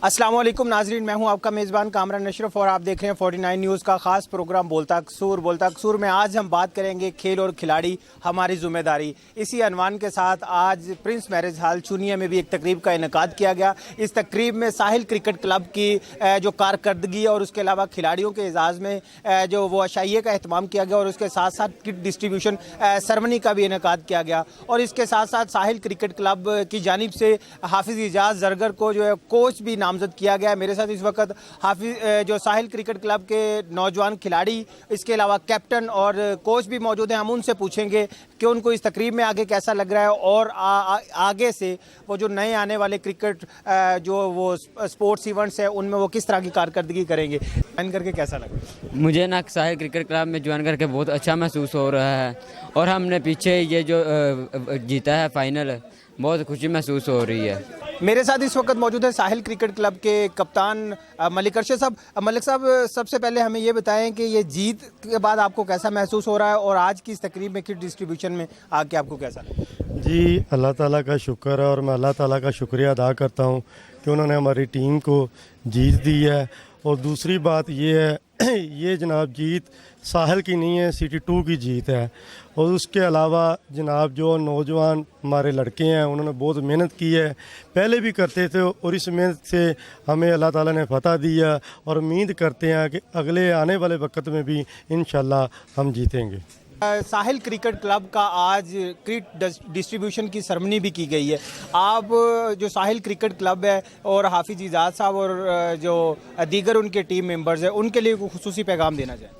अस्सलाम वालेकुम नाजरीन, मैं हूं आपका मेज़बान कामरान अशरफ और आप देख रहे हैं 49 न्यूज़ का ख़ास प्रोग्राम बोलता कसूर में आज हम बात करेंगे खेल और खिलाड़ी हमारी ज़िम्मेदारी। इसी अनवान के साथ आज प्रिंस मैरिज हॉल चुनिया में भी एक तकरीब का इनेकाद किया गया। इस तकरीब में साहिल क्रिकेट क्लब की जो कारकर्दगी और उसके अलावा खिलाड़ियों के एजाज़ में जो वो अशाइये का अहतमाम किया गया और उसके साथ साथ किट डिस्ट्रीब्यूशन सरमनी का भी इनेकाद किया गया। और इसके साथ साथ साहिल क्रिकेट क्लब की जानिब से हाफिज़ इजाज़ ज़रगर को जो है कोच भी नामजद किया गया। मेरे साथ इस वक्त हाफिज जो साहिल क्रिकेट क्लब के नौजवान खिलाड़ी, इसके अलावा कैप्टन और कोच भी मौजूद हैं। हम उनसे पूछेंगे कि उनको इस तकरीब में आगे कैसा लग रहा है और आगे से वो जो नए आने वाले क्रिकेट जो वो स्पोर्ट्स इवेंट्स हैं उनमें वो किस तरह की कारकर्दगी करेंगे। ज्वाइन करके कैसा लगा? मुझे ना साहिल क्रिकेट क्लब में ज्वाइन करके बहुत अच्छा महसूस हो रहा है और हमने पीछे ये जो जीता है फाइनल, बहुत खुशी महसूस हो रही है। मेरे साथ इस वक्त मौजूद है साहिल क्रिकेट क्लब के कप्तान मलिक अरशद साहब। मलिक साहब, सबसे पहले हमें ये बताएं कि ये जीत के बाद आपको कैसा महसूस हो रहा है और आज की इस तकरीब में किट डिस्ट्रीब्यूशन में आके आपको कैसा लगा? जी, अल्लाह ताला का शुक्र है और मैं अल्लाह ताला का शुक्रिया अदा करता हूँ कि उन्होंने हमारी टीम को जीत दी है। और दूसरी बात ये है ये जनाब जीत साहिल की नहीं है, सिटी 2 की जीत है। और उसके अलावा जनाब जो नौजवान हमारे लड़के हैं उन्होंने बहुत मेहनत की है, पहले भी करते थे और इस मेहनत से हमें अल्लाह ताला ने फतह दिया और उम्मीद करते हैं कि अगले आने वाले वक्त में भी इंशाल्लाह हम जीतेंगे। साहिल क्रिकेट क्लब का आज किट डिस्ट्रीब्यूशन की सरमनी भी की गई है। आप जो साहिल क्रिकेट क्लब है और हाफिज इजाज़ साहब और जो दीगर उनके टीम मेंबर्स हैं उनके लिए कोई खुसूसी पैगाम देना चाहें?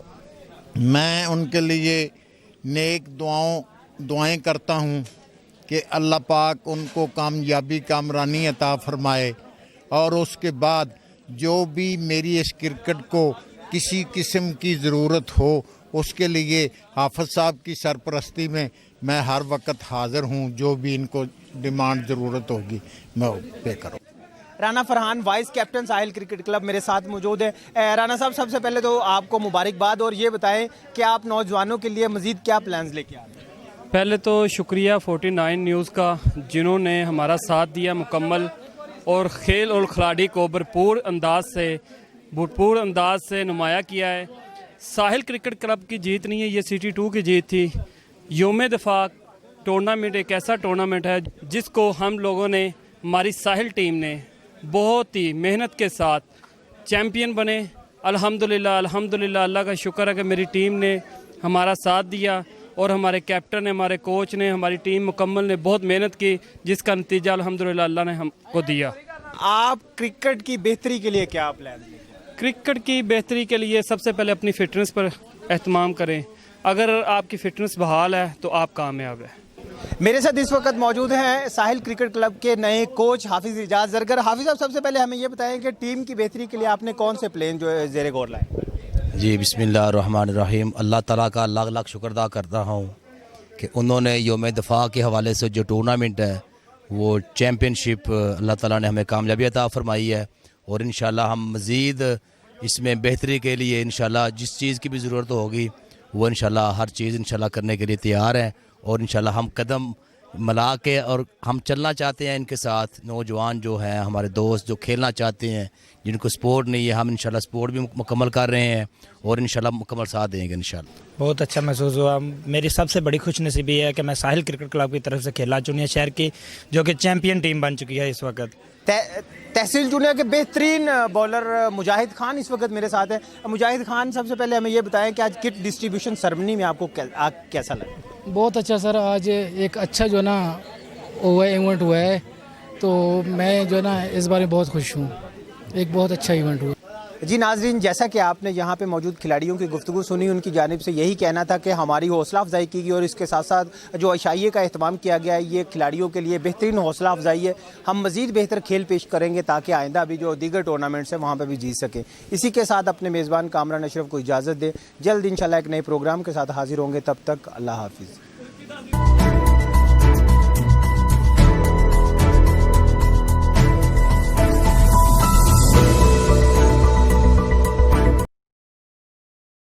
मैं उनके लिए नेक दुआएं करता हूं कि अल्लाह पाक उनको कामयाबी कामरानी अता फरमाए और उसके बाद जो भी मेरी इस क्रिकेट को किसी किस्म की ज़रूरत हो उसके लिए हाफिज साहब की सरपरस्ती में मैं हर वक्त हाज़िर हूं। जो भी इनको डिमांड ज़रूरत होगी मैं पे करूँ। राना फरहान, वाइस कैप्टन साहिल क्रिकेट क्लब, मेरे साथ मौजूद है। राना साहब, सबसे पहले तो आपको मुबारकबाद और ये बताएं कि आप नौजवानों के लिए मज़ीद क्या प्लान्स लेके आ रहे हैं? पहले तो शुक्रिया 49 न्यूज़ का जिन्होंने हमारा साथ दिया मुकम्मल और खेल और खिलाड़ी को भरपूर अंदाज से नुमाया किया है। साहिल क्रिकेट क्लब की जीत नहीं है, ये सिटी 2 की जीत थी। योम दफा टूर्नामेंट एक ऐसा टूर्नामेंट है जिसको हम लोगों ने, हमारी साहिल टीम ने बहुत ही मेहनत के साथ चैम्पियन बने। अल्हम्दुलिल्लाह अल्लाह का शुक्र है कि मेरी टीम ने हमारा साथ दिया और हमारे कैप्टन ने, हमारे कोच ने, हमारी टीम मुकम्मल ने बहुत मेहनत की, जिसका नतीजा अल्हम्दुलिल्लाह अल्लाह ने हमको दिया। आप क्रिकेट की बेहतरी के लिए क्या प्लान? क्रिकेट की बेहतरी के लिए सबसे पहले अपनी फ़िटनेस पर एहतमाम करें। अगर आपकी फ़िटनेस बहाल है तो आप कामयाब हैं। मेरे साथ इस वक्त मौजूद हैं साहिल क्रिकेट क्लब के नए कोच हाफिज इजाज़ ज़रगर। हाफिज साहब, सबसे पहले हमें ये बताएं कि टीम की बेहतरी के लिए आपने कौन से प्लान जो है ज़ेरे गौर लाए? जी, बिस्मिल्लाहिर्रहमानिर्रहीम। अल्लाह ताला का लाख लाख शुक्र अदा करता हूँ कि उन्होंने योम दफ़ा के हवाले से जो टूर्नामेंट है वो चैम्पियनशिप अल्लाह ताला ने हमें कामयाबी अता फरमाई है और इंशाल्लाह हम मज़ीद इसमें बेहतरी के लिए इंशाल्लाह जिस चीज़ की भी ज़रूरत होगी वो इंशाल्लाह हर चीज़ इंशाल्लाह करने के लिए तैयार हैं और इंशाल्लाह हम कदम मिला के और हम चलना चाहते हैं इनके साथ। नौजवान जो हैं हमारे दोस्त जो खेलना चाहते हैं, जिनको स्पोर्ट नहीं है, हम इंशाल्लाह स्पोर्ट भी मुकम्मल कर रहे हैं और इंशाल्लाह मुकम्मल साथ देंगे इंशाल्लाह। बहुत अच्छा महसूस हुआ। मेरी सबसे बड़ी खुशनसीबी है कि मैं साहिल क्रिकेट क्लब की तरफ से खेला चुनिया शहर की, जो कि चैम्पियन टीम बन चुकी है इस वक्त। तहसील चुनिया के बेहतरीन बॉलर मुजाहिद खान इस वक्त मेरे साथ है। मुजाहिद खान, सबसे पहले हमें ये बताएं कि आज किट डिस्ट्रीब्यूशन सरमनी में आपको कैसा लगा? बहुत अच्छा सर, आज एक अच्छा जो ना हुआ इवेंट हुआ है, तो मैं जो ना इस बारे में बहुत खुश हूँ। एक बहुत अच्छा इवेंट हुआ। जी नाजरीन, जैसा कि आपने यहाँ पे मौजूद खिलाड़ियों की गुफ्तगू सुनी, उनकी जानिब से यही कहना था कि हमारी हौसला अफजाई की गई और इसके साथ साथ जो अशाइये का अहतमाम किया गया है ये खिलाड़ियों के लिए बेहतरीन हौसला अफजाई है। हम मज़ीद बेहतर खेल पेश करेंगे ताकि आइंदा भी जो दीगर टूर्नामेंट्स हैं वहाँ पर भी जीत सकें। इसी के साथ अपने मेज़बान कामरान अशरफ को इजाज़त दें। जल्द इंशाल्लाह एक नए प्रोग्राम के साथ हाजिर होंगे। तब तक अल्लाह हाफिज़।